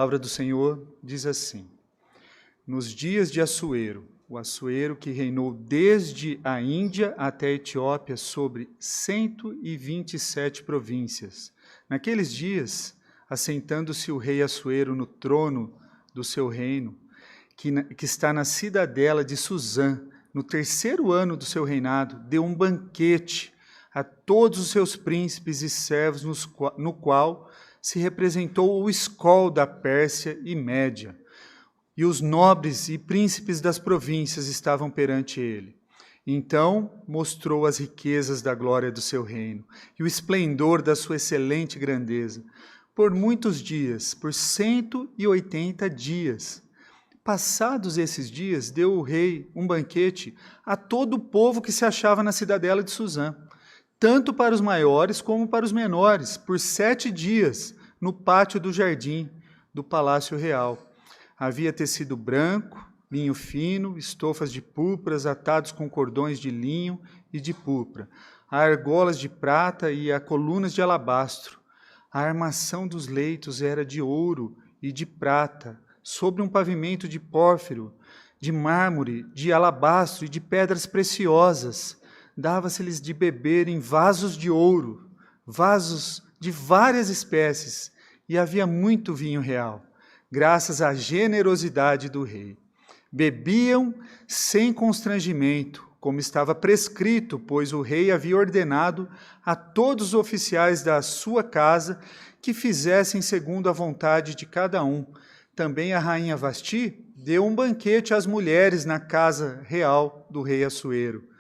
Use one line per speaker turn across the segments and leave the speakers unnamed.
palavra do Senhor diz assim: nos dias de Assuero, o Assuero que reinou desde a Índia até a Etiópia sobre 127 províncias. Naqueles dias, assentando-se o rei Assuero no trono do seu reino, que está na cidadela de Susã, no 3º ano do seu reinado, deu um banquete a todos os seus príncipes e servos, no qual se representou o escol da Pérsia e Média. E os nobres e príncipes das províncias estavam perante ele. Então mostrou as riquezas da glória do seu reino e o esplendor da sua excelente grandeza. Por muitos dias, por 180 dias. Passados esses dias, deu o rei um banquete a todo o povo que se achava na cidadela de Susã, tanto para os maiores como para os menores, por 7 dias, no pátio do jardim do palácio real. Havia tecido branco, linho fino, estofas de púrpuras atados com cordões de linho e de púrpura, a argolas de prata e a colunas de alabastro. A armação dos leitos era de ouro e de prata, sobre um pavimento de pórfiro, de mármore, de alabastro e de pedras preciosas. Dava-se-lhes de beber em vasos de ouro, vasos de várias espécies, e havia muito vinho real, graças à generosidade do rei. Bebiam sem constrangimento, como estava prescrito, pois o rei havia ordenado a todos os oficiais da sua casa que fizessem segundo a vontade de cada um. Também a rainha Vasti deu um banquete às mulheres na casa real do rei Assuero.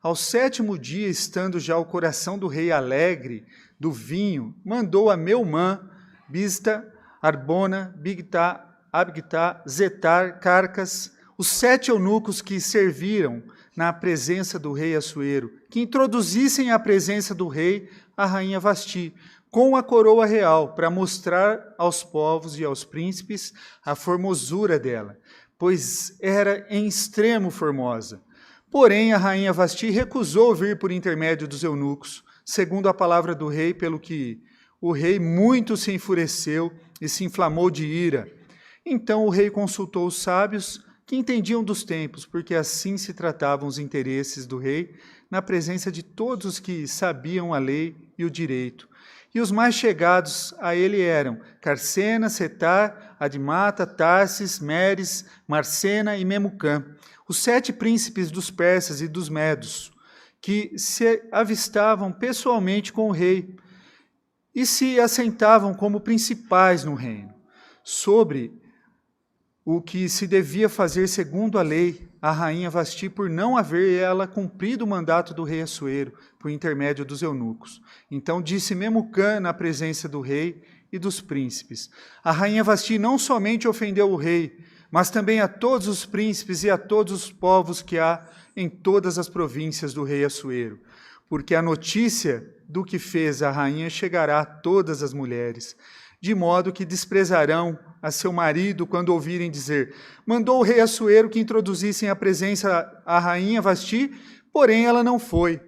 Ao 7º dia, estando já o coração do rei alegre do vinho, mandou a Meumã, Bizta, Arbona, Bigtá, Abgtá, Zetar, Carcas, os 7 eunucos que serviram na presença do rei Assuero, que introduzissem à presença do rei a rainha Vasti, com a coroa real, para mostrar aos povos e aos príncipes a formosura dela, pois era em extremo formosa. Porém, a rainha Vasti recusou vir por intermédio dos eunucos, segundo a palavra do rei, pelo que o rei muito se enfureceu e se inflamou de ira. Então o rei consultou os sábios que entendiam dos tempos, porque assim se tratavam os interesses do rei, na presença de todos os que sabiam a lei e o direito. E os mais chegados a ele eram Carcena, Setar, Admata, Tarsis, Meres, Marcena e Memucã, os 7 príncipes dos persas e dos medos, que se avistavam pessoalmente com o rei e se assentavam como principais no reino, sobre o que se devia fazer segundo a lei, a rainha Vasti, por não haver ela cumprido o mandato do rei Assuero, por intermédio dos eunucos. Então disse Memucã na presença do rei e dos príncipes: a rainha Vasti não somente ofendeu o rei, mas também a todos os príncipes e a todos os povos que há em todas as províncias do rei Assuero, porque a notícia do que fez a rainha chegará a todas as mulheres, de modo que desprezarão a seu marido quando ouvirem dizer: mandou o rei Assuero que introduzissem à presença a rainha Vasti, porém ela não foi.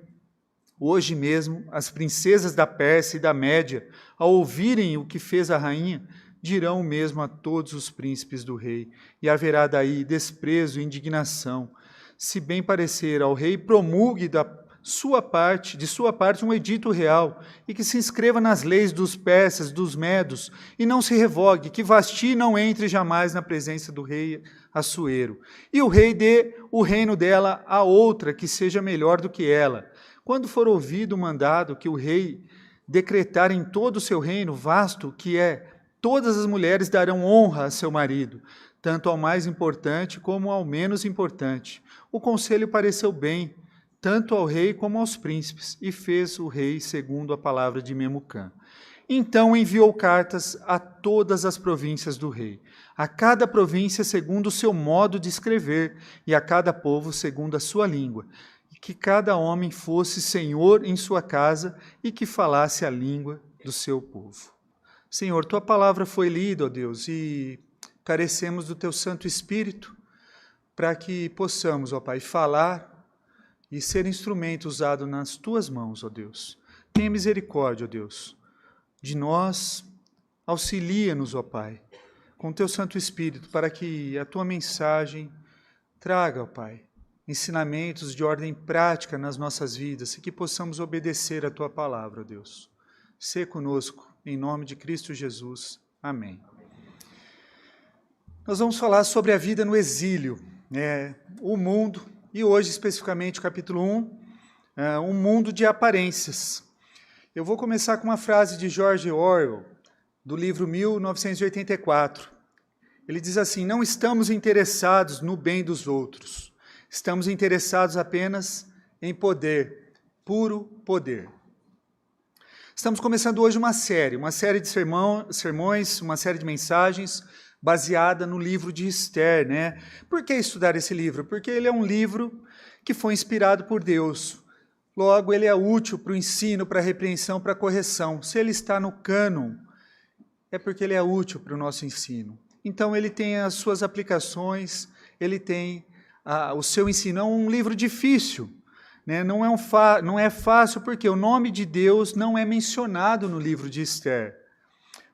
Hoje mesmo, as princesas da Pérsia e da Média, ao ouvirem o que fez a rainha, dirão o mesmo a todos os príncipes do rei, e haverá daí desprezo e indignação. Se bem parecer ao rei, promulgue de sua parte um edito real, e que se inscreva nas leis dos persas, dos medos, e não se revogue, que Vasti não entre jamais na presença do rei Assuero. E o rei dê o reino dela a outra, que seja melhor do que ela. Quando for ouvido o mandado que o rei decretar em todo o seu reino vasto, que é: todas as mulheres darão honra a seu marido, tanto ao mais importante como ao menos importante. O conselho pareceu bem, tanto ao rei como aos príncipes, e fez o rei segundo a palavra de Memucã. Então enviou cartas a todas as províncias do rei, a cada província segundo o seu modo de escrever, e a cada povo segundo a sua língua, e que cada homem fosse senhor em sua casa e que falasse a língua do seu povo. Senhor, tua palavra foi lida, ó Deus, e carecemos do teu Santo Espírito para que possamos, ó Pai, falar e ser instrumento usado nas tuas mãos, ó Deus. Tenha misericórdia, ó Deus, de nós, auxilia-nos, ó Pai, com teu Santo Espírito, para que a tua mensagem traga, ó Pai, ensinamentos de ordem prática nas nossas vidas e que possamos obedecer a tua palavra, ó Deus. Sê conosco, em nome de Cristo Jesus. Amém. Nós vamos falar sobre a vida no exílio, o mundo, e hoje especificamente o capítulo 1, um mundo de aparências. Eu vou começar com uma frase de George Orwell, do livro 1984. Ele diz assim: não estamos interessados no bem dos outros, estamos interessados apenas em poder, puro poder. Estamos começando hoje uma série de sermões, uma série de mensagens baseada no livro de Esther, né? Por que estudar esse livro? Porque ele é um livro que foi inspirado por Deus. Logo, ele é útil para o ensino, para a repreensão, para a correção. Se ele está no cânon, é porque ele é útil para o nosso ensino. Então, ele tem as suas aplicações, ele tem o seu ensino. É um livro difícil, né? Não é fácil, porque o nome de Deus não é mencionado no livro de Esther.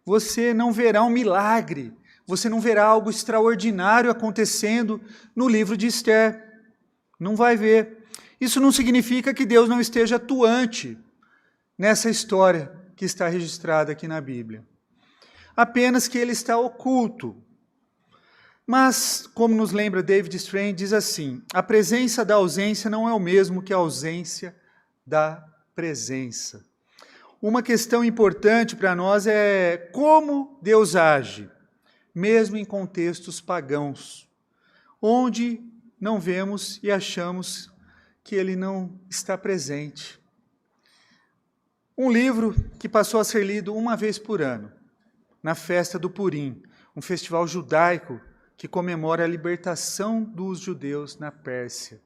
Você não verá um milagre, você não verá algo extraordinário acontecendo no livro de Esther. Não vai ver. Isso não significa que Deus não esteja atuante nessa história que está registrada aqui na Bíblia. Apenas que ele está oculto. Mas, como nos lembra David Strain, diz assim: a presença da ausência não é o mesmo que a ausência da presença. Uma questão importante para nós é como Deus age, mesmo em contextos pagãos, onde não vemos e achamos que ele não está presente. Um livro que passou a ser lido uma vez por ano, na festa do Purim, um festival judaico que comemora a libertação dos judeus na Pérsia.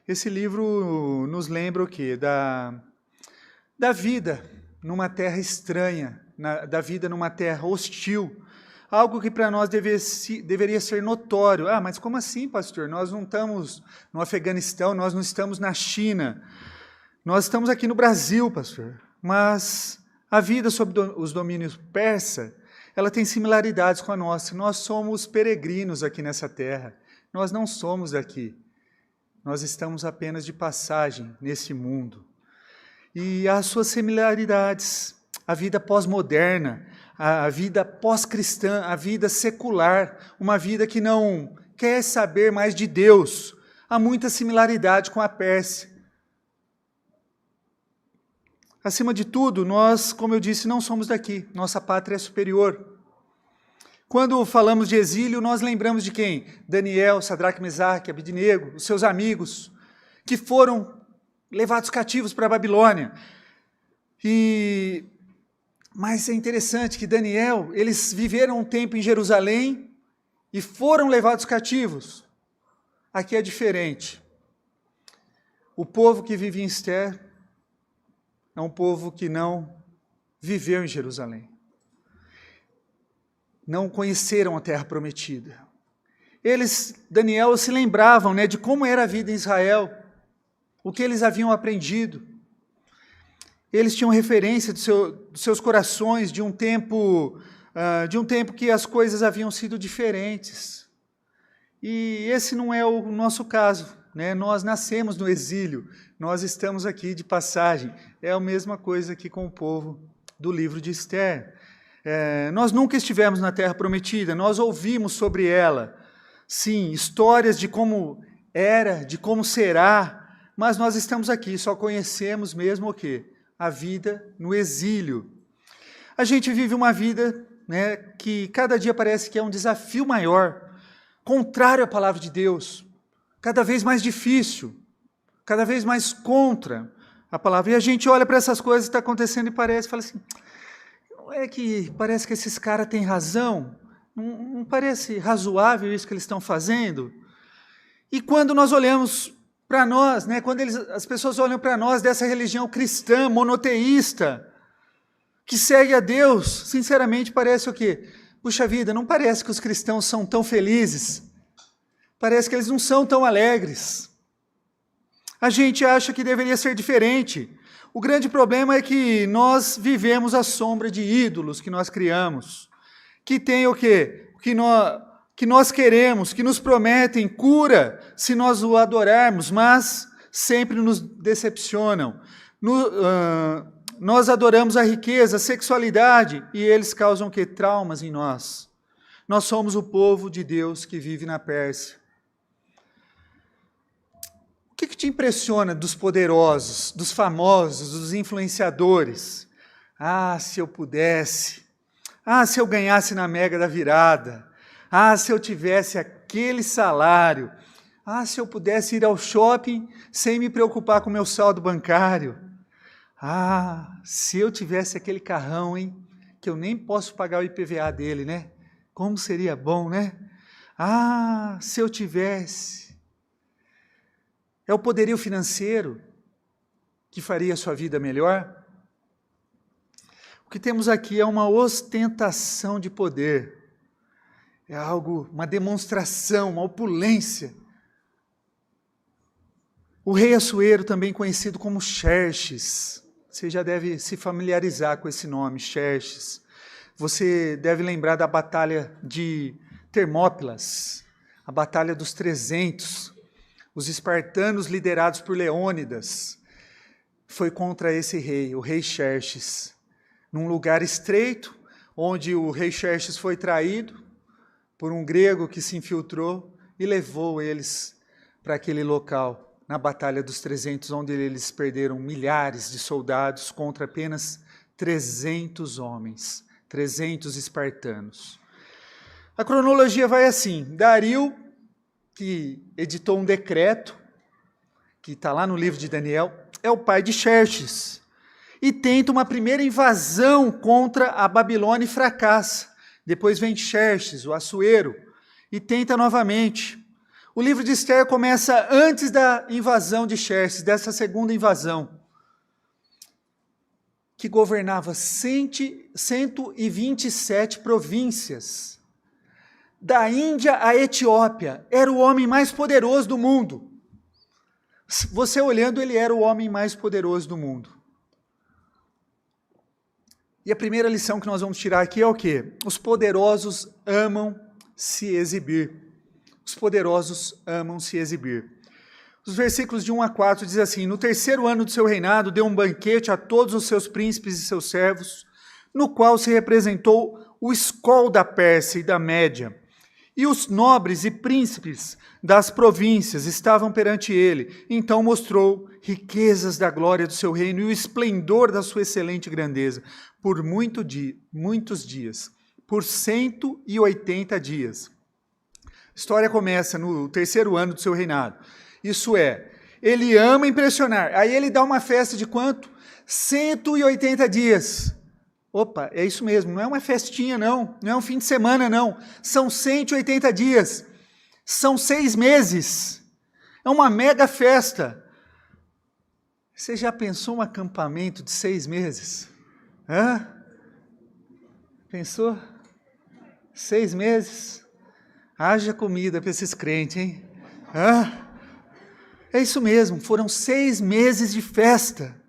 Esse livro nos lembra o quê? Da vida numa terra estranha, da vida numa terra hostil, algo que para nós deveria ser notório. Ah, mas como assim, pastor? Nós não estamos no Afeganistão, nós não estamos na China, nós estamos aqui no Brasil, pastor. Mas a vida sob os domínios persa, ela tem similaridades com a nossa. Nós somos peregrinos aqui nessa terra, nós não somos daqui. Nós estamos apenas de passagem nesse mundo. E as suas similaridades, a vida pós-moderna, a vida pós-cristã, a vida secular, uma vida que não quer saber mais de Deus, há muita similaridade com a Pérsia. Acima de tudo, nós, como eu disse, não somos daqui, nossa pátria é superior. Quando falamos de exílio, nós lembramos de quem? Daniel, Sadraque, Mesaque, Abednego, os seus amigos, que foram levados cativos para a Babilônia. Mas é interessante que Daniel, eles viveram um tempo em Jerusalém e foram levados cativos. Aqui é diferente. O povo que vive em Esther é um povo que não viveu em Jerusalém. Não conheceram a terra prometida. Daniel, se lembravam, de como era a vida em Israel, o que eles haviam aprendido. Eles tinham referência dos seus corações de um tempo que as coisas haviam sido diferentes. E esse não é o nosso caso, Nós nascemos no exílio, nós estamos aqui de passagem. É a mesma coisa aqui com o povo do livro de Esther. Nós nunca estivemos na terra prometida, nós ouvimos sobre ela, sim, histórias de como era, de como será, mas nós estamos aqui, só conhecemos mesmo o quê? A vida no exílio. A gente vive uma vida que cada dia parece que é um desafio maior, contrário à palavra de Deus, cada vez mais difícil, cada vez mais contra a palavra. E a gente olha para essas coisas que estão acontecendo e fala assim, não é que parece que esses caras têm razão? Não parece razoável isso que eles estão fazendo? E quando nós olhamos para nós, quando as pessoas olham para nós dessa religião cristã, monoteísta, que segue a Deus, sinceramente parece o quê? Puxa vida, não parece que os cristãos são tão felizes, parece que eles não são tão alegres. A gente acha que deveria ser diferente. O grande problema é que nós vivemos à sombra de ídolos que nós criamos. que tem o quê? Que nós queremos, que nos prometem cura se nós o adorarmos, mas sempre nos decepcionam. Nós adoramos a riqueza, a sexualidade, e eles causam o quê? Traumas em nós. Nós somos o povo de Deus que vive na Pérsia. O que te impressiona dos poderosos, dos famosos, dos influenciadores? Ah, se eu pudesse. Ah, se eu ganhasse na Mega da Virada. Ah, se eu tivesse aquele salário. Ah, se eu pudesse ir ao shopping sem me preocupar com o meu saldo bancário. Ah, se eu tivesse aquele carrão, hein? Que eu nem posso pagar o IPVA dele, né? Como seria bom, né? Ah, se eu tivesse. É o poderio financeiro que faria a sua vida melhor? O que temos aqui é uma ostentação de poder. É algo, uma demonstração, uma opulência. O rei Assuero, também conhecido como Xerxes, você já deve se familiarizar com esse nome, Xerxes. Você deve lembrar da batalha de Termópilas, a batalha dos 300. Os espartanos liderados por Leônidas foi contra esse rei, o rei Xerxes, num lugar estreito, onde o rei Xerxes foi traído por um grego que se infiltrou e levou eles para aquele local, na Batalha dos 300, onde eles perderam milhares de soldados contra apenas 300 homens, 300 espartanos. A cronologia vai assim: Dario, que editou um decreto, que está lá no livro de Daniel, é o pai de Xerxes, e tenta uma primeira invasão contra a Babilônia e fracassa. Depois vem Xerxes, o Assuero, e tenta novamente. O livro de Esther começa antes da invasão de Xerxes, dessa segunda invasão, que governava 127 províncias. Da Índia à Etiópia, era o homem mais poderoso do mundo. Você olhando, ele era o homem mais poderoso do mundo. E a primeira lição que nós vamos tirar aqui é o quê? Os poderosos amam se exibir. Os poderosos amam se exibir. Os versículos de 1 a 4 diz assim: No terceiro ano do seu reinado, deu um banquete a todos os seus príncipes e seus servos, no qual se representou o escol da Pérsia e da Média. E os nobres e príncipes das províncias estavam perante ele. Então mostrou riquezas da glória do seu reino e o esplendor da sua excelente grandeza, por muitos dias, por 180 dias. A história começa no terceiro ano do seu reinado. Isso é, ele ama impressionar. Aí ele dá uma festa de quanto? 180 dias. Opa, é isso mesmo, não é uma festinha não é um fim de semana não, são 180 dias, são 6 meses, é uma mega festa. Você já pensou um acampamento de 6 meses? Hã? Pensou? 6 meses? Haja comida para esses crentes, hein? Hã? É isso mesmo, foram 6 meses de festa.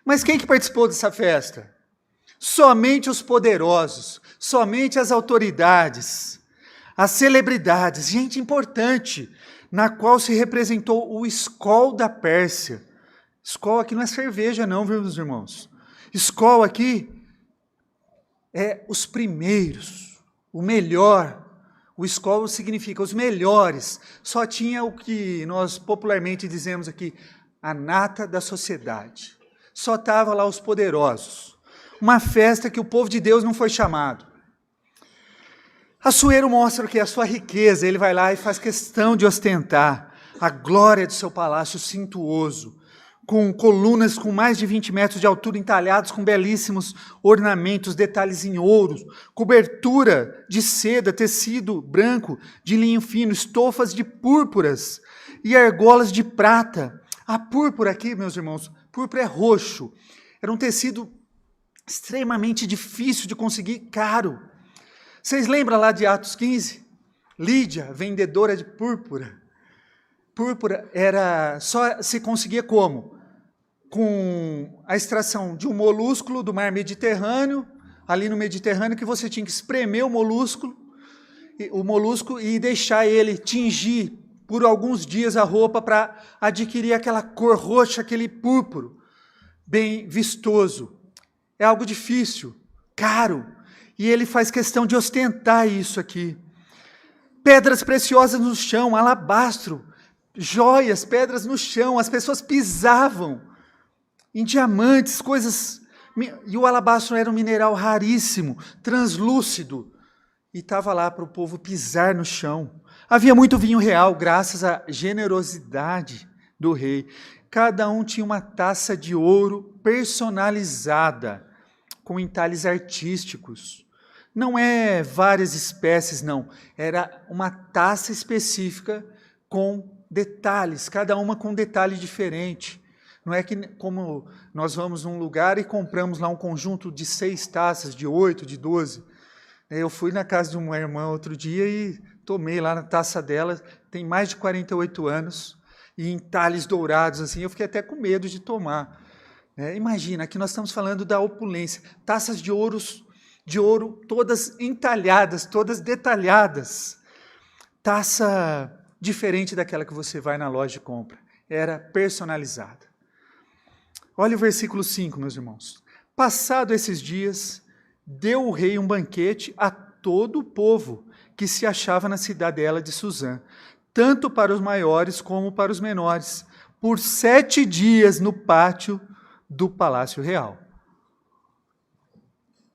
Mas quem que participou dessa festa? Somente os poderosos, somente as autoridades, as celebridades, gente importante, na qual se representou o escol da Pérsia. Escol aqui não é cerveja não, viu, meus irmãos? Escol aqui é os primeiros, o melhor. O escol significa os melhores. Só tinha o que nós popularmente dizemos aqui, a nata da sociedade. Só estava lá os poderosos. Uma festa que o povo de Deus não foi chamado. Assuero mostra o que é a sua riqueza, ele vai lá e faz questão de ostentar a glória do seu palácio suntuoso, com colunas com mais de 20 metros de altura, entalhados com belíssimos ornamentos, detalhes em ouro, cobertura de seda, tecido branco, de linho fino, estofas de púrpuras e argolas de prata. A púrpura aqui, meus irmãos, púrpura é roxo, era um tecido extremamente difícil de conseguir, caro. Vocês lembram lá de Atos 15? Lídia, vendedora de púrpura. Púrpura era só se conseguia como? Com a extração de um molúsculo do mar Mediterrâneo, ali no Mediterrâneo que você tinha que espremer o molusco e deixar ele tingir por alguns dias a roupa para adquirir aquela cor roxa, aquele púrpuro, bem vistoso. É algo difícil, caro, e ele faz questão de ostentar isso aqui. Pedras preciosas no chão, alabastro, joias, pedras no chão, as pessoas pisavam em diamantes, coisas... E o alabastro era um mineral raríssimo, translúcido, e estava lá para o povo pisar no chão. Havia muito vinho real, graças à generosidade do rei. Cada um tinha uma taça de ouro personalizada, com entalhes artísticos. Não é várias espécies, não. Era uma taça específica com detalhes, cada uma com um detalhe diferente. Não é que como nós vamos num lugar e compramos lá um conjunto de 6 taças, de 8, de 12. Eu fui na casa de uma irmã outro dia e tomei lá na taça dela, tem mais de 48 anos, e em talhes dourados, assim, eu fiquei até com medo de tomar. Imagina, aqui nós estamos falando da opulência, taças de ouro, todas entalhadas, todas detalhadas. Taça diferente daquela que você vai na loja e compra, era personalizada. Olha o versículo 5, meus irmãos. Passado esses dias, deu o rei um banquete a todo o povo que se achava na cidadela de Suzã, tanto para os maiores como para os menores, por 7 dias no pátio do Palácio Real.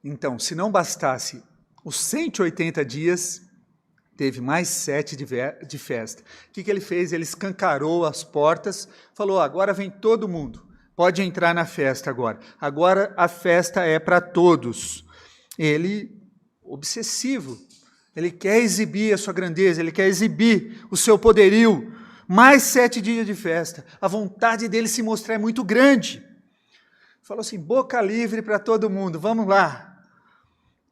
Então, se não bastasse os 180 dias, teve mais 7 de festa. O que ele fez? Ele escancarou as portas, falou, agora vem todo mundo, pode entrar na festa agora. Agora a festa é para todos. Ele, obsessivo, ele quer exibir a sua grandeza, ele quer exibir o seu poderio. Mais 7 dias de festa. A vontade dele se mostrar é muito grande. Falou assim, boca livre para todo mundo, vamos lá.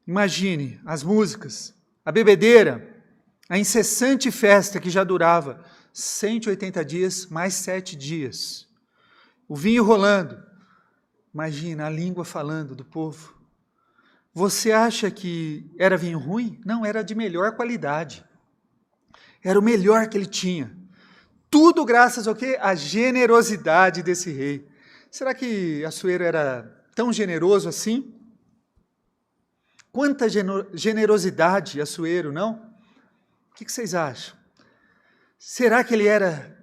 Imagine as músicas, a bebedeira, a incessante festa que já durava 180 dias, mais 7 dias. O vinho rolando. Imagina a língua falando do povo. Você acha que era vinho ruim? Não, era de melhor qualidade. Era o melhor que ele tinha. Tudo graças ao quê? À generosidade desse rei. Será que Assuero era tão generoso assim? Quanta generosidade Assuero, não? O que vocês acham? Será que ele era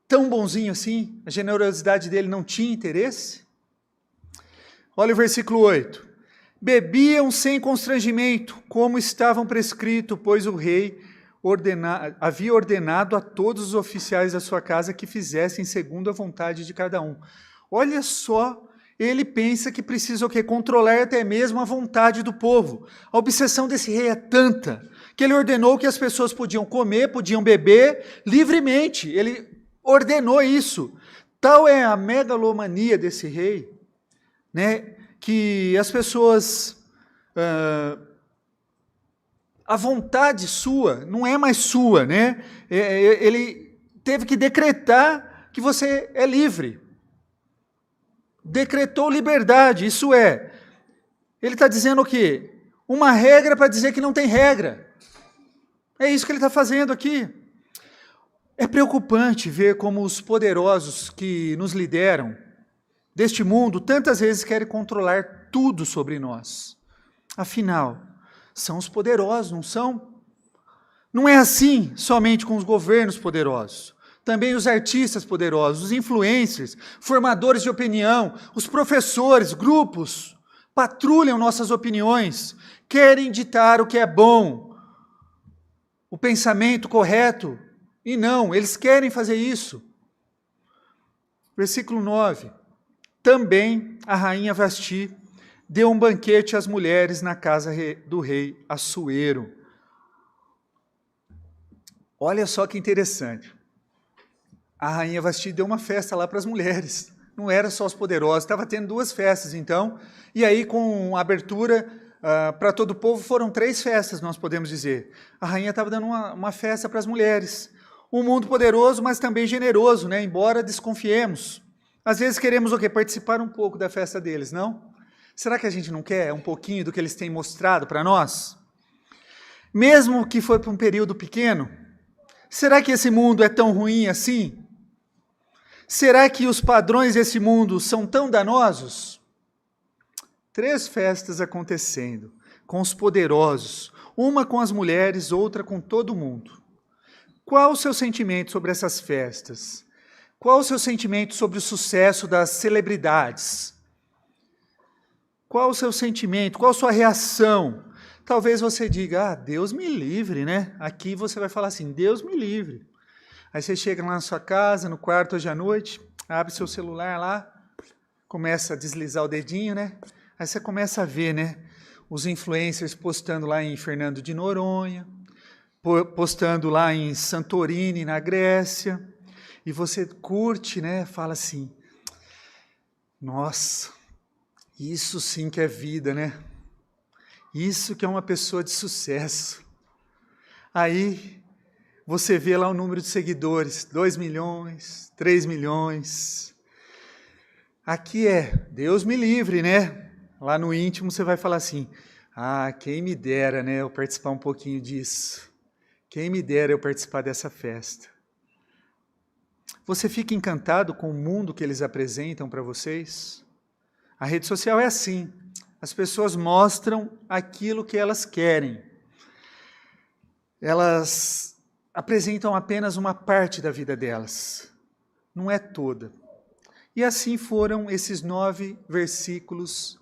tão bonzinho assim? A generosidade dele não tinha interesse? Olha o versículo 8. Bebiam sem constrangimento, como estavam prescrito, pois o rei havia ordenado a todos os oficiais da sua casa que fizessem segundo a vontade de cada um. Olha só, ele pensa que precisa o quê? Controlar até mesmo a vontade do povo. A obsessão desse rei é tanta, que ele ordenou que as pessoas podiam comer, podiam beber livremente. Ele ordenou isso. Tal é a megalomania desse rei, né, que as pessoas... a vontade sua não é mais sua, né? Ele teve que decretar que você é livre. Decretou liberdade, isso é. Ele está dizendo o quê? Uma regra para dizer que não tem regra. É isso que ele está fazendo aqui. É preocupante ver como os poderosos que nos lideram deste mundo tantas vezes querem controlar tudo sobre nós. Afinal, são os poderosos, não são? Não é assim somente com os governos poderosos. Também os artistas poderosos, os influencers, formadores de opinião, os professores, grupos, patrulham nossas opiniões, querem ditar o que é bom, o pensamento correto, e não, eles querem fazer isso. Versículo 9. Também a rainha Vasti deu um banquete às mulheres na casa do rei Assuero. Olha só que interessante. A rainha Vasti deu uma festa lá para as mulheres. Não era só os poderosos, estava tendo 2 festas então. E aí com abertura para todo o povo foram 3 festas, nós podemos dizer. A rainha estava dando uma festa para as mulheres. Um mundo poderoso, mas também generoso, né? Embora desconfiemos. Às vezes queremos o quê? Participar um pouco da festa deles, não? Será que a gente não quer um pouquinho do que eles têm mostrado para nós? Mesmo que foi para um período pequeno, será que esse mundo é tão ruim assim? Será que os padrões desse mundo são tão danosos? 3 festas acontecendo, com os poderosos, uma com as mulheres, outra com todo mundo. Qual o seu sentimento sobre essas festas? Qual o seu sentimento sobre o sucesso das celebridades? Qual o seu sentimento? Qual a sua reação? Talvez você diga, Deus me livre, né? Aqui você vai falar assim, Deus me livre. Aí você chega lá na sua casa, no quarto hoje à noite, abre seu celular lá, começa a deslizar o dedinho, né? Aí você começa a ver, né? Os influencers postando lá em Fernando de Noronha, postando lá em Santorini, na Grécia, e você curte, né? Fala assim, nossa, isso sim que é vida, né? Isso que é uma pessoa de sucesso. Aí você vê lá o número de seguidores, 2 milhões, 3 milhões. Aqui é, Deus me livre, né? Lá no íntimo você vai falar assim, quem me dera, né, eu participar um pouquinho disso. Quem me dera eu participar dessa festa. Você fica encantado com o mundo que eles apresentam para vocês? A rede social é assim. As pessoas mostram aquilo que elas querem. Elas apresentam apenas uma parte da vida delas. Não é toda. E assim foram esses 9 versículos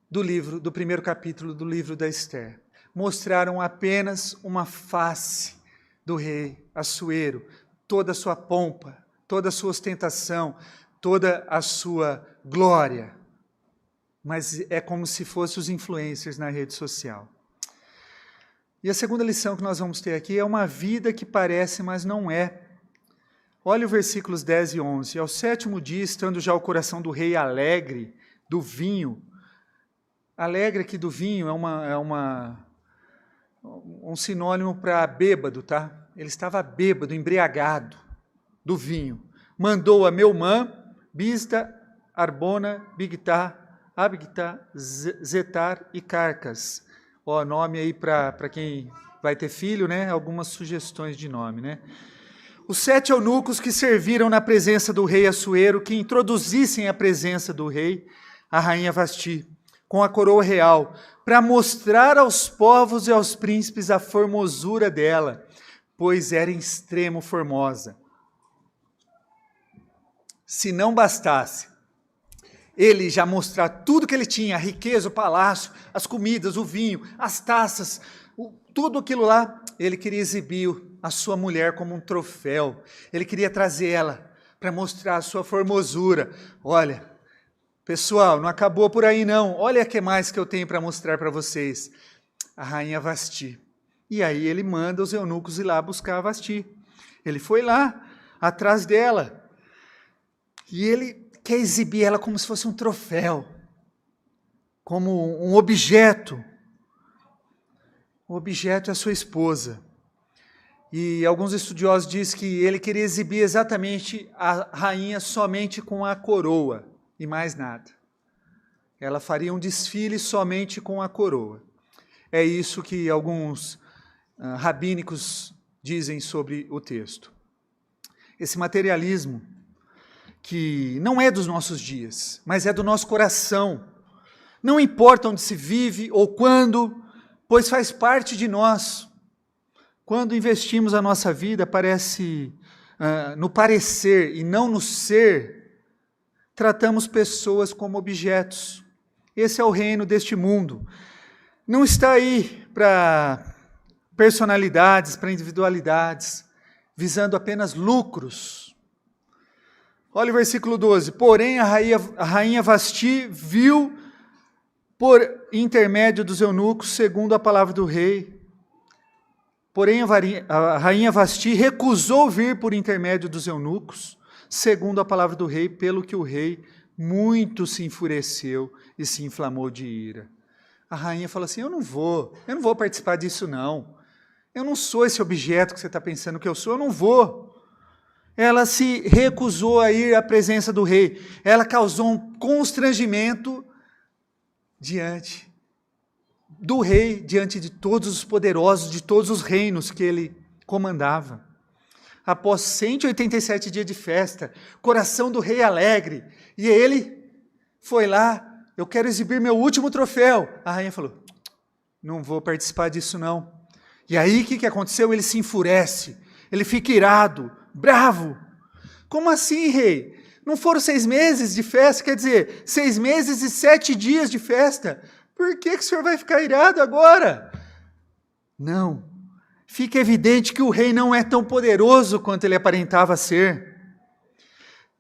do primeiro capítulo do livro da Esther. Mostraram apenas uma face do rei Assuero, toda a sua pompa, toda a sua ostentação, toda a sua glória. Mas é como se fossem os influencers na rede social. E a segunda lição que nós vamos ter aqui é uma vida que parece, mas não é. Olha os versículos 10 e 11. Ao 7º dia, estando já o coração do rei alegre do vinho. Alegre aqui do vinho é um sinônimo para bêbado, tá? Ele estava bêbado, embriagado do vinho. Mandou a Meumã, Bizda, Arbona, Bigtá, Abigtá, Zetar e Carcas. Ó, nome aí para quem vai ter filho, né? Algumas sugestões de nome, né? Os 7 eunucos que serviram na presença do rei Assuero, que introduzissem a presença do rei, a rainha Vasti, com a coroa real, para mostrar aos povos e aos príncipes a formosura dela, pois era em extremo formosa. Se não bastasse ele já mostrar tudo que ele tinha, a riqueza, o palácio, as comidas, o vinho, as taças, tudo aquilo lá, ele queria exibir a sua mulher como um troféu. Ele queria trazer ela para mostrar a sua formosura. Olha, pessoal, não acabou por aí não. Olha o que mais que eu tenho para mostrar para vocês. A rainha Vasti. E aí ele manda os eunucos ir lá buscar a Vasti. Ele foi lá, atrás dela. E ele quer exibir ela como se fosse um troféu, como um objeto. O objeto é a sua esposa. E alguns estudiosos dizem que ele queria exibir exatamente a rainha somente com a coroa e mais nada. Ela faria um desfile somente com a coroa. É isso que alguns rabínicos dizem sobre o texto. Esse materialismo que não é dos nossos dias, mas é do nosso coração. Não importa onde se vive ou quando, pois faz parte de nós. Quando investimos a nossa vida, parece no parecer e não no ser, tratamos pessoas como objetos. Esse é o reino deste mundo. Não está aí para personalidades, para individualidades, visando apenas lucros. Olha o versículo 12. Porém, a rainha Vasti viu por intermédio dos eunucos, segundo a palavra do rei. Porém, a rainha Vasti recusou vir por intermédio dos eunucos, segundo a palavra do rei, pelo que o rei muito se enfureceu e se inflamou de ira. A rainha falou assim, eu não vou participar disso não. Eu não sou esse objeto que você está pensando que eu sou, eu não vou. Ela se recusou a ir à presença do rei. Ela causou um constrangimento diante do rei, diante de todos os poderosos, de todos os reinos que ele comandava. Após 187 dias de festa, coração do rei alegre, e ele foi lá, eu quero exibir meu último troféu. A rainha falou, não vou participar disso não. E aí o que aconteceu? Ele se enfurece, ele fica irado, bravo. Como assim, rei? Não foram 6 meses de festa, quer dizer, 6 meses e 7 dias de festa. Por que o senhor vai ficar irado agora? Não, fica evidente que o rei não é tão poderoso quanto ele aparentava ser,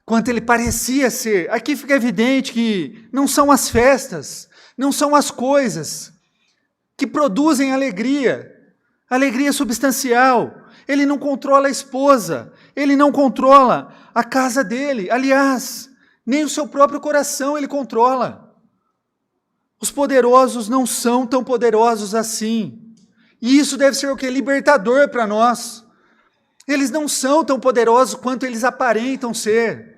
quanto ele parecia ser. Aqui fica evidente que não são as festas, não são as coisas que produzem alegria substancial. Ele não controla a esposa, ele não controla a casa dele, aliás, nem o seu próprio coração ele controla. Os poderosos não são tão poderosos assim. E isso deve ser o que? Libertador para nós. Eles não são tão poderosos quanto eles aparentam ser.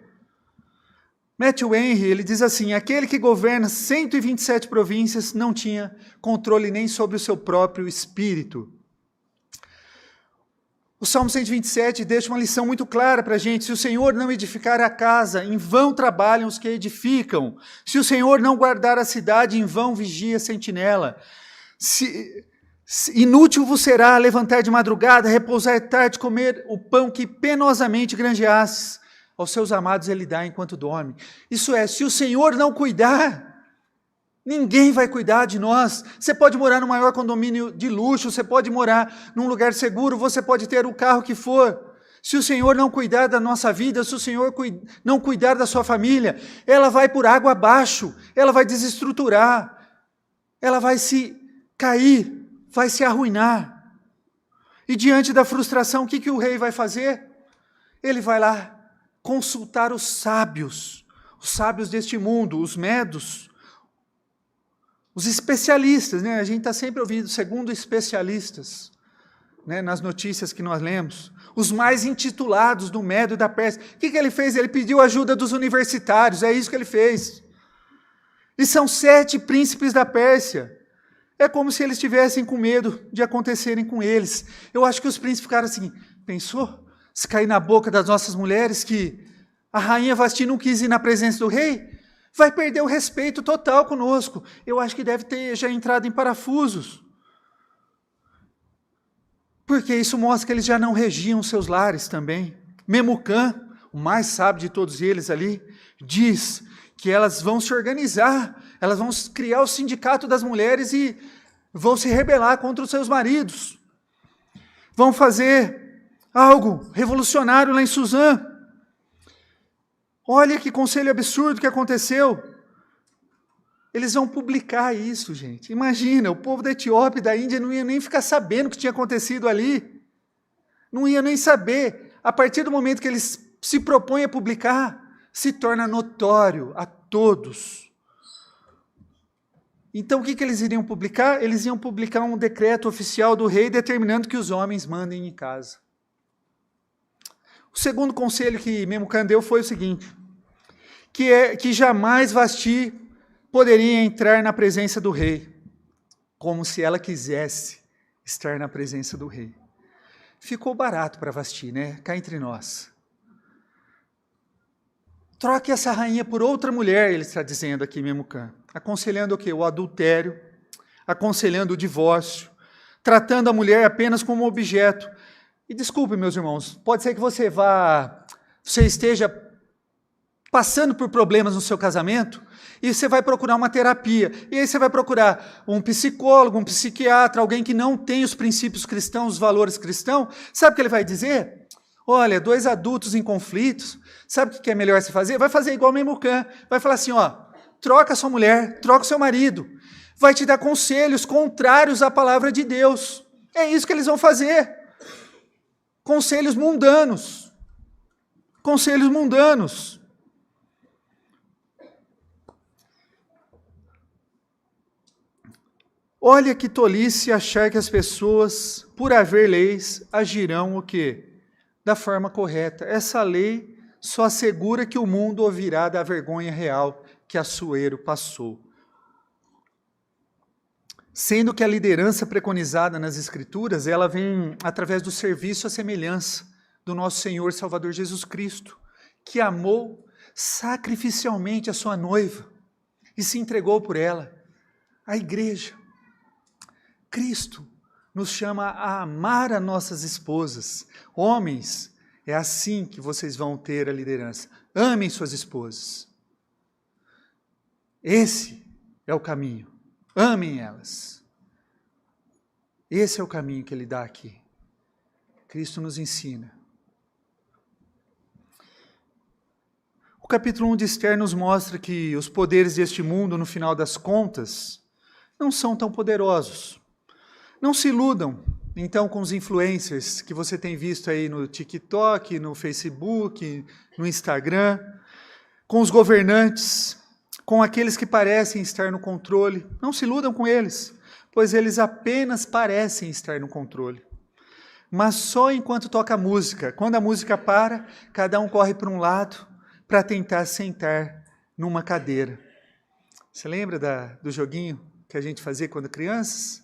Matthew Henry, ele diz assim, aquele que governa 127 províncias não tinha controle nem sobre o seu próprio espírito. O Salmo 127 deixa uma lição muito clara para a gente. Se o Senhor não edificar a casa, em vão trabalham os que edificam. Se o Senhor não guardar a cidade, em vão vigia a sentinela. Inútil vos será levantar de madrugada, repousar tarde, comer o pão que penosamente granjeastes. Aos seus amados ele dá enquanto dorme. Isso é, se o Senhor não cuidar, ninguém vai cuidar de nós. Você pode morar no maior condomínio de luxo, você pode morar num lugar seguro, você pode ter o carro que for. Se o Senhor não cuidar da nossa vida, se o Senhor não cuidar da sua família, ela vai por água abaixo, ela vai desestruturar, ela vai se cair, vai se arruinar. E diante da frustração, o que o rei vai fazer? Ele vai lá consultar os sábios deste mundo, os medos, os especialistas, né? A gente está sempre ouvindo, segundo especialistas, né? Nas notícias que nós lemos, os mais intitulados do Medo e da Pérsia. O que ele fez? Ele pediu ajuda dos universitários, é isso que ele fez. E são 7 príncipes da Pérsia. É como se eles estivessem com medo de acontecerem com eles. Eu acho que os príncipes ficaram assim, pensou? Se cair na boca das nossas mulheres que a rainha Vasti não quis ir na presença do rei, vai perder o respeito total conosco. Eu acho que deve ter já entrado em parafusos. Porque isso mostra que eles já não regiam seus lares também. Memucã, o mais sábio de todos eles ali, diz que elas vão se organizar, elas vão criar o sindicato das mulheres e vão se rebelar contra os seus maridos. Vão fazer algo revolucionário lá em Suzã. Olha que conselho absurdo que aconteceu. Eles vão publicar isso, gente. Imagina, o povo da Etiópia e da Índia não ia nem ficar sabendo o que tinha acontecido ali. Não ia nem saber. A partir do momento que eles se propõem a publicar, se torna notório a todos. Então o que eles iriam publicar? Eles iam publicar um decreto oficial do rei determinando que os homens mandem em casa. O segundo conselho que Memucã deu foi o seguinte, que jamais Vasti poderia entrar na presença do rei, como se ela quisesse estar na presença do rei. Ficou barato para Vasti, né? Cá entre nós. Troque essa rainha por outra mulher, ele está dizendo aqui, Memucã. Aconselhando o quê? O adultério, aconselhando o divórcio, tratando a mulher apenas como objeto. E desculpe, meus irmãos, pode ser que você esteja passando por problemas no seu casamento, e você vai procurar uma terapia, e aí você vai procurar um psicólogo, um psiquiatra, alguém que não tem os princípios cristãos, os valores cristãos. Sabe o que ele vai dizer? Olha, 2 adultos em conflitos, sabe o que é melhor você fazer? Vai fazer igual Memucã, vai falar assim, ó, troca a sua mulher, troca o seu marido, vai te dar conselhos contrários à palavra de Deus. É isso que eles vão fazer. Conselhos mundanos. Conselhos mundanos. Olha que tolice achar que as pessoas, por haver leis, agirão o quê? Da forma correta. Essa lei só assegura que o mundo ouvirá da vergonha real que Assuero passou. Sendo que a liderança preconizada nas Escrituras, ela vem através do serviço à semelhança do nosso Senhor Salvador Jesus Cristo, que amou sacrificialmente a sua noiva e se entregou por ela, a igreja. Cristo nos chama a amar as nossas esposas. Homens, é assim que vocês vão ter a liderança. Amem suas esposas. Esse é o caminho. Amem elas. Esse é o caminho que ele dá aqui. Cristo nos ensina. O capítulo 1 de Esther nos mostra que os poderes deste mundo, no final das contas, não são tão poderosos. Não se iludam, então, com os influencers que você tem visto aí no TikTok, no Facebook, no Instagram, com os governantes, com aqueles que parecem estar no controle. Não se iludam com eles, pois eles apenas parecem estar no controle. Mas só enquanto toca a música. Quando a música para, cada um corre para um lado para tentar sentar numa cadeira. Você lembra do joguinho que a gente fazia quando crianças?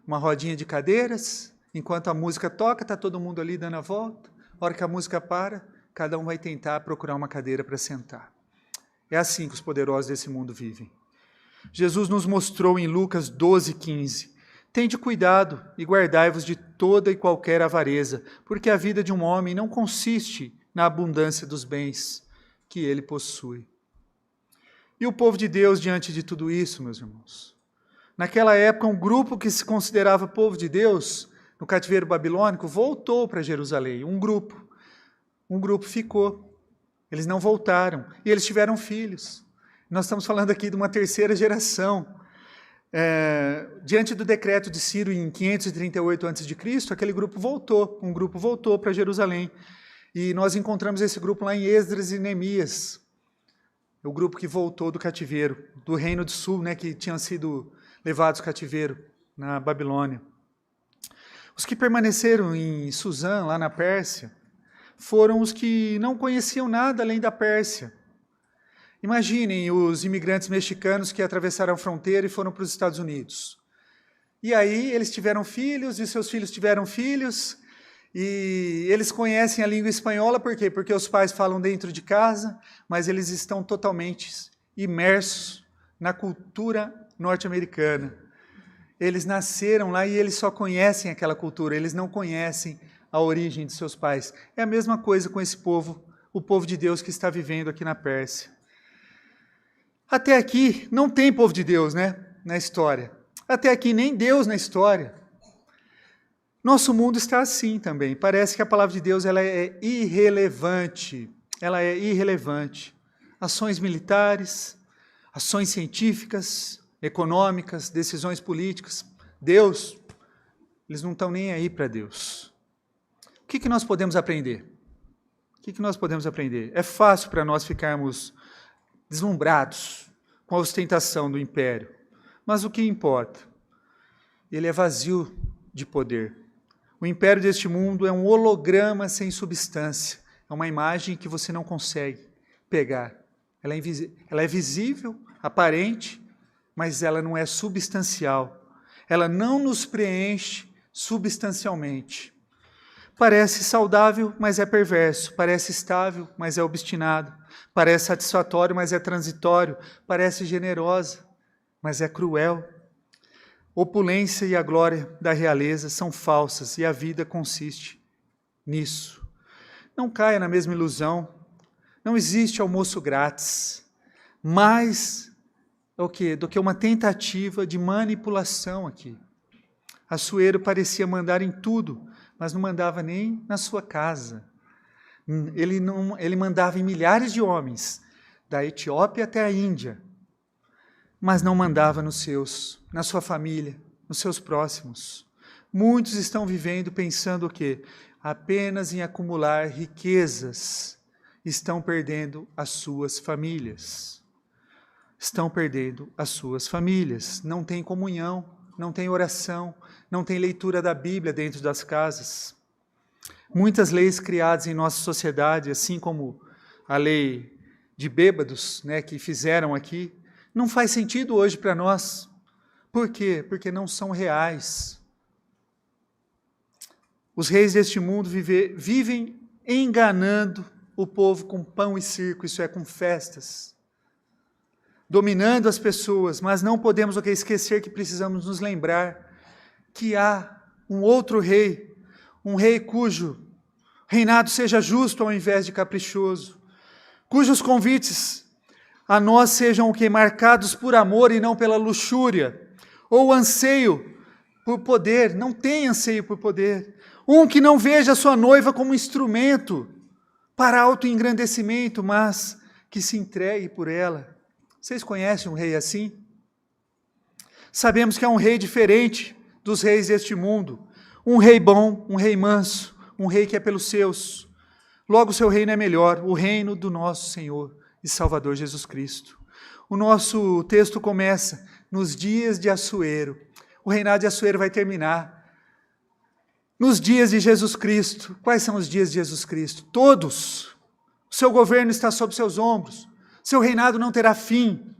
Uma rodinha de cadeiras, enquanto a música toca, está todo mundo ali dando a volta. A hora que a música para, cada um vai tentar procurar uma cadeira para sentar. É assim que os poderosos desse mundo vivem. Jesus nos mostrou em Lucas 12:15. Tende cuidado e guardai-vos de toda e qualquer avareza, porque a vida de um homem não consiste na abundância dos bens que ele possui. E o povo de Deus diante de tudo isso, meus irmãos? Naquela época, um grupo que se considerava povo de Deus, no cativeiro babilônico, voltou para Jerusalém. Um grupo ficou. Eles não voltaram. E eles tiveram filhos. Nós estamos falando aqui de uma terceira geração. Diante do decreto de Ciro em 538 a.C., aquele grupo voltou. Um grupo voltou para Jerusalém. E nós encontramos esse grupo lá em Esdras e Neemias. O grupo que voltou do cativeiro, do Reino do Sul, né, que tinham sido levados cativeiro na Babilônia. Os que permaneceram em Suzã, lá na Pérsia, foram os que não conheciam nada além da Pérsia. Imaginem os imigrantes mexicanos que atravessaram a fronteira e foram para os Estados Unidos. E aí eles tiveram filhos, e seus filhos tiveram filhos, e eles conhecem a língua espanhola, por quê? Porque os pais falam dentro de casa, mas eles estão totalmente imersos na cultura norte-americana. Eles nasceram lá e eles só conhecem aquela cultura, eles não conhecem a origem de seus pais. É a mesma coisa com esse povo, o povo de Deus que está vivendo aqui na Pérsia. Até aqui não tem povo de Deus, né, na história. Até aqui nem Deus na história. Nosso mundo está assim também. Parece que a palavra de Deus ela é irrelevante. Ela é irrelevante. Ações militares, ações científicas, econômicas, decisões políticas. Deus, eles não estão nem aí para Deus. O que nós podemos aprender? O que nós podemos aprender? É fácil para nós ficarmos deslumbrados com a ostentação do império. Mas o que importa? Ele é vazio de poder. O império deste mundo é um holograma sem substância. É uma imagem que você não consegue pegar. Ela é visível, aparente, mas ela não é substancial. Ela não nos preenche substancialmente. Parece saudável, mas é perverso. Parece estável, mas é obstinado. Parece satisfatório, mas é transitório. Parece generosa, mas é cruel. Opulência e a glória da realeza são falsas e a vida consiste nisso. Não caia na mesma ilusão. Não existe almoço grátis. Mais do que uma tentativa de manipulação aqui. Assuero parecia mandar em tudo, mas não mandava nem na sua casa. Ele mandava em milhares de homens, da Etiópia até a Índia, mas não mandava na sua família, nos seus próximos. Muitos estão vivendo pensando o quê? Apenas em acumular riquezas, estão perdendo as suas famílias. Estão perdendo as suas famílias. Não tem comunhão, não tem oração, não tem leitura da Bíblia dentro das casas. Muitas leis criadas em nossa sociedade, assim como a lei de bêbados, né, que fizeram aqui, não faz sentido hoje para nós, Por quê? Porque não são reais. Os reis deste mundo vivem enganando o povo com pão e circo, isso é, com festas, dominando as pessoas, mas não podemos esquecer que precisamos nos lembrar que há um outro rei, um rei cujo reinado seja justo ao invés de caprichoso, cujos convites a nós sejam marcados por amor e não pela luxúria, ou anseio por poder, não tem anseio por poder. Um que não veja a sua noiva como instrumento para autoengrandecimento, mas que se entregue por ela. Vocês conhecem um rei assim? Sabemos que é um rei diferente dos reis deste mundo. Um rei bom, um rei manso, um rei que é pelos seus. Logo, o seu reino é melhor, o reino do nosso Senhor e Salvador Jesus Cristo. O nosso texto começa nos dias de Assuero. O reinado de Assuero vai terminar nos dias de Jesus Cristo. Quais são os dias de Jesus Cristo? Todos. O seu governo está sob seus ombros. Seu reinado não terá fim.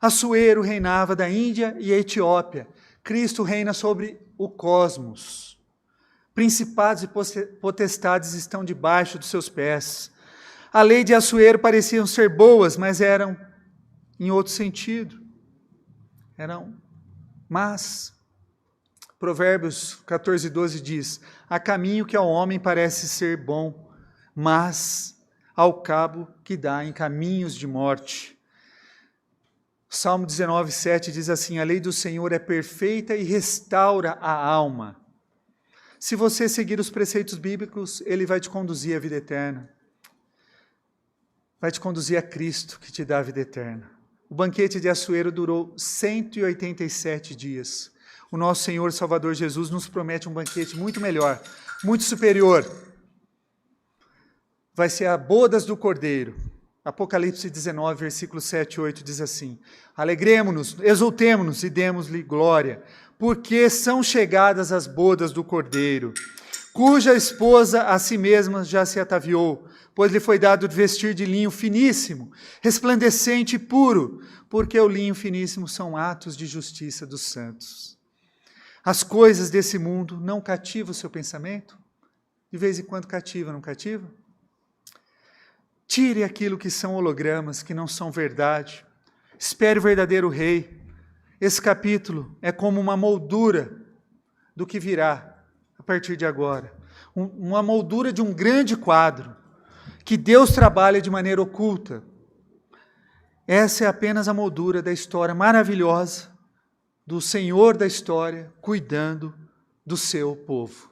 Assuero reinava da Índia e Etiópia. Cristo reina sobre o cosmos. Principados e potestades estão debaixo dos seus pés. A lei de Assuero pareciam ser boas, mas eram em outro sentido. Eram más. Provérbios 14:12 diz: há caminho que ao homem parece ser bom, mas ao cabo que dá em caminhos de morte. Salmo 19:7 diz assim: a lei do Senhor é perfeita e restaura a alma. Se você seguir os preceitos bíblicos, ele vai te conduzir à vida eterna. Vai te conduzir a Cristo, que te dá a vida eterna. O banquete de Assuero durou 187 dias. O nosso Senhor e Salvador Jesus nos promete um banquete muito melhor, muito superior. Vai ser a bodas do Cordeiro. Apocalipse 19, versículos 7 e 8 diz assim: alegremo-nos, exultemo-nos e demos-lhe glória, porque são chegadas as bodas do Cordeiro, cuja esposa a si mesma já se ataviou, pois lhe foi dado vestir de linho finíssimo, resplandecente e puro, porque o linho finíssimo são atos de justiça dos santos. As coisas desse mundo não cativam o seu pensamento? De vez em quando cativa, não cativa? Tire aquilo que são hologramas, que não são verdade. Espere o verdadeiro rei. Esse capítulo é como uma moldura do que virá a partir de agora. Uma moldura de um grande quadro que Deus trabalha de maneira oculta. Essa é apenas a moldura da história maravilhosa do Senhor da história cuidando do seu povo.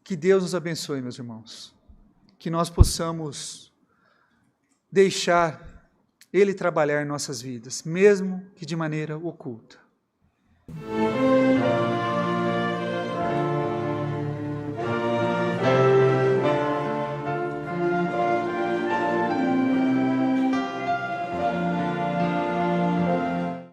Que Deus nos abençoe, meus irmãos. Que nós possamos deixar Ele trabalhar em nossas vidas, mesmo que de maneira oculta.